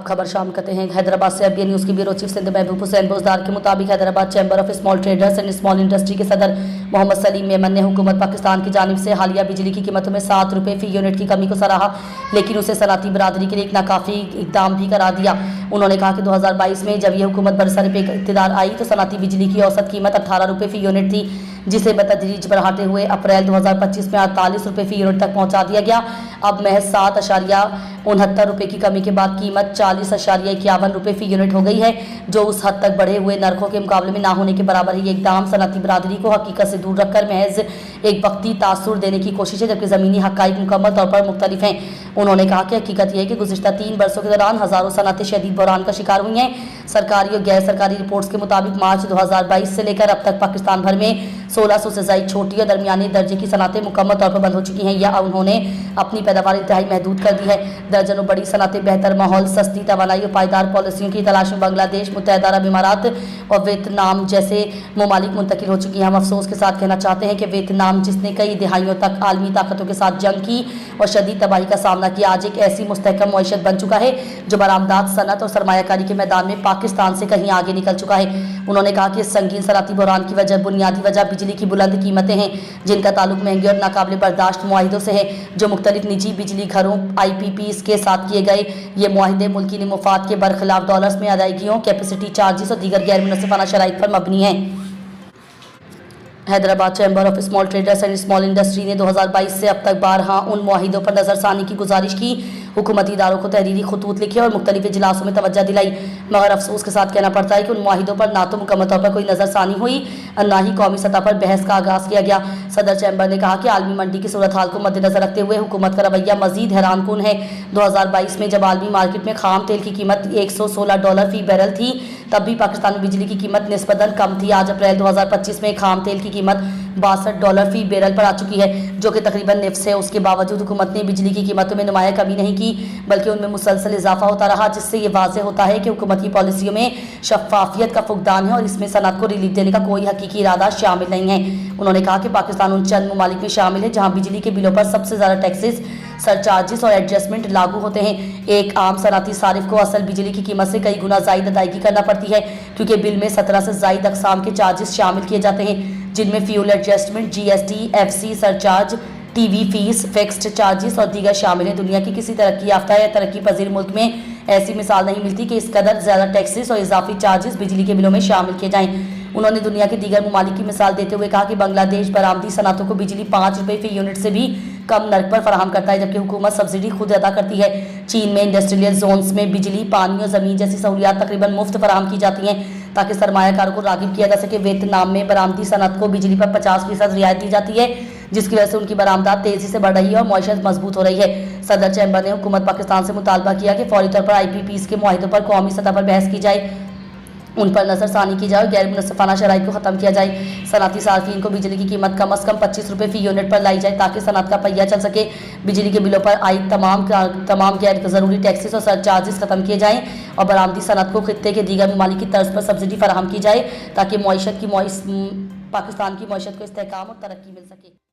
खबर शामिल करते हैं हैदराबाद से। अब न्यूज़ की ब्यूरो चीफ सिंध महबूब हुसैन बोजदार के मुताबिक Hyderabad chamber of small traders and small industry के सदर मोहम्मद सलीम मेमन ने हुकूमत पाकिस्तान की जानिब से हालिया बिजली की कीमतों में 7 रुपये फी यूनिट की कमी को सराहा, लेकिन उसे सनअती बरादरी के लिए एक नाकाफी इकदाम भी करार दिया। उन्होंने कहा कि 2022 में जब यह हुकूमत बरसर पे इक़्तिदार आई तो सनअती बिजली की औसत कीमत 18 रुपये फी यूनिट थी, जिसे बतदरीज बढ़ाते हुए अप्रैल 2025 में 48 रुपये फी यूनिट तक पहुंचा दिया गया। अब महज 7.69 रुपये की कमी के बाद कीमत 40.51 रुपये फी यूनिट हो गई है, जो उस हद तक बढ़े हुए नरखों के मुकाबले में ना होने के बराबर है। ये इक़दाम सनअती बरादरी को हकीकत से दूर रखकर महज एक वक्ती तासुर देने की कोशिश है, जबकि ज़मीनी हक़ाइक़ मुकम्मल तौर पर मुख्तलिफ हैं। उन्होंने कहा कि हकीकत यह है कि गुज़िश्ता 3 बरसों के दौरान हज़ारों सनअतें शदीद बहरान का शिकार हुई हैं। सरकारी और गैर सरकारी रिपोर्ट्स के मुताबिक मार्च 2022 से लेकर अब तक पाकिस्तान भर में 1600 से ज़ायद छोटी और दरमियानी दर्जे की सनअतें मुकम्मल तौर पर बंद हो चुकी हैं या उन्होंने अपनी पैदावार इंतहाई महदूद कर दी है। दर्जनों बड़ी सनअतें बेहतर माहौल, सस्ती तवानाई और पायदार पॉलिसियों की तलाश में बांग्लादेश, मुत्तहिदा अरब इमारात और वियतनाम जैसे ममालिक मुंतकिल हो चुकी हैं। हम अफसोस के साथ कहना चाहते हैं कि वियतनाम, जिसने कई दिहाइयों तक आलमी ताकतों के साथ जंग की और शदीद तबाही का सामना किया, आज एक ऐसी मुस्तहकम मईशत बन चुका है जो बरामदात, सनअत और सरमायाकारी के मैदान में पाकिस्तान से कहीं आगे निकल चुका है। उन्होंने कहा कि इस संगीन सनअती बहरान की बुनियादी वजह बिजली की बुलंद कीमतें हैं, जिनका ताल्लुक महंगे और नाकाबिल बर्दाश्त मुआहिदों से है, जो मुख्तलिफ निजी बिजली घरों IPPs के साथ किए गए। ये मुआहिदे मुल्की मुफाद के बरखिलाफ डॉलर्स में अदायगियों, कैपेसिटी चार्जेस और दीगर गैर मुनसिफाना शराइत पर मबनी है। Hyderabad chamber of small traders and small industry ने 2022 से अब तक 12 उन मुआहिदों पर नज़रसानी की गुजारिश की, हुकूमती इदारों को तहरीरी खतूत लिखे और मुख्तलिफ इजलासों में तवज्जो दिलाई, मगर अफसोस के साथ कहना पड़ता है कि उन मुआहिदों पर ना तो मुकम्मल तौर पर कोई नज़रसानी हुई और ना ही कौमी सतह पर बहस का आगाज़ किया गया। सदर चैम्बर ने कहा कि आलमी मंडी की सूरत हाल को मद्देनजर रखते हुए हुकूमत का रवैया मजीद हैरानकुन है। 2022 में जब आलमी मार्केट में खाम तेल की कीमत $116 फी बैरल थी, तब भी पाकिस्तान में बिजली की कीमत निस्बतन कम थी। आज अप्रैल 2025 में खाम तेल की कीमत $62 फी बैरल पर आ चुकी है, जो कि तकरीबन निफ्स है। उसके बावजूद हुकूमत ने बिजली की कीमतों में नुमाया कमी नहीं की, बल्कि उनमें मुसलसल इजाफा होता रहा, जिससे ये वाज़ेह होता है कि हुकूमत की पॉलिसियों में शफाफियत का फुकदान है और इसमें सनअत को रिलीफ देने का कोई हकीकी इरादा शामिल नहीं है। उन्होंने कहा कि पाकिस्तान उन चंद ममालिक में शामिल है जहाँ बिजली के बिलों पर सबसे ज़्यादा टैक्सेस, सरचार्जेस और एडजस्टमेंट लागू होते हैं। एक आम सनअती सारिफ को असल बिजली की कीमत से कई गुना ज़ायद अदायगी करना पड़ती है, क्योंकि बिल में 17 से ज़ायद अक़साम के चार्जेस शामिल किए जाते हैं, जिनमें fuel adjustment, GST, FC surcharge, TV fees, fixed charges और दीगर शामिल हैं। दुनिया की किसी तरक्की याफ्ता या तरक्की पजीर मुल्क में ऐसी मिसाल नहीं मिलती कि इस कदर ज़्यादा टैक्सेस और इजाफी चार्जेस बिजली के बिलों में शामिल किए जाएँ। उन्होंने दुनिया के दीगर ममालिक की मिसाल देते हुए कहा कि बांग्लादेश बरामदी सनअतों को बिजली 5 रुपये फी यूनिट से भी कम नर्क पर फराहम करता है, जबकि हुकूमत सब्सिडी खुद अदा करती है। चीन में इंडस्ट्रियल जोन्स में बिजली, पानी और ज़मीन जैसी सहूलियात तकरीबन मुफ्त फराहम की जाती हैं, ताकि सरमायाकारों को रागिब किया जा सके। वियतनाम में बरामदी सनअत को बिजली पर 50% रियायत दी जाती है, जिसकी वजह से उनकी बरामदात तेज़ी से बढ़ रही है और मईशत मजबूत हो रही है। सदर चैम्बर ने हुकूमत पाकिस्तान से मुतालबा किया कि फौरी तौर पर IPPs के मुआहिदों पर कौमी सतह पर बहस की जाए, उन पर नज़रसानी की जाए और गैर मुनसिफाना शराइत को ख़त्म किया जाए। सनअती सार्फिन को बिजली की कीमत कम अज़ कम 25 रुपये फी यूनिट पर लाई जाए, ताकि सनअत का पहिया चल सके। बिजली के बिलों पर आई तमाम गैर ज़रूरी टैक्सेस और सरचार्जेस ख़त्म किए जाएँ और बरामदी सनअत को खित्ते के दीगर ममालिक की तर्ज पर सब्सिडी फराहम की जाए, ताकि पाकिस्तान की मईशत को इस्तेहकाम और तरक्की मिल सके।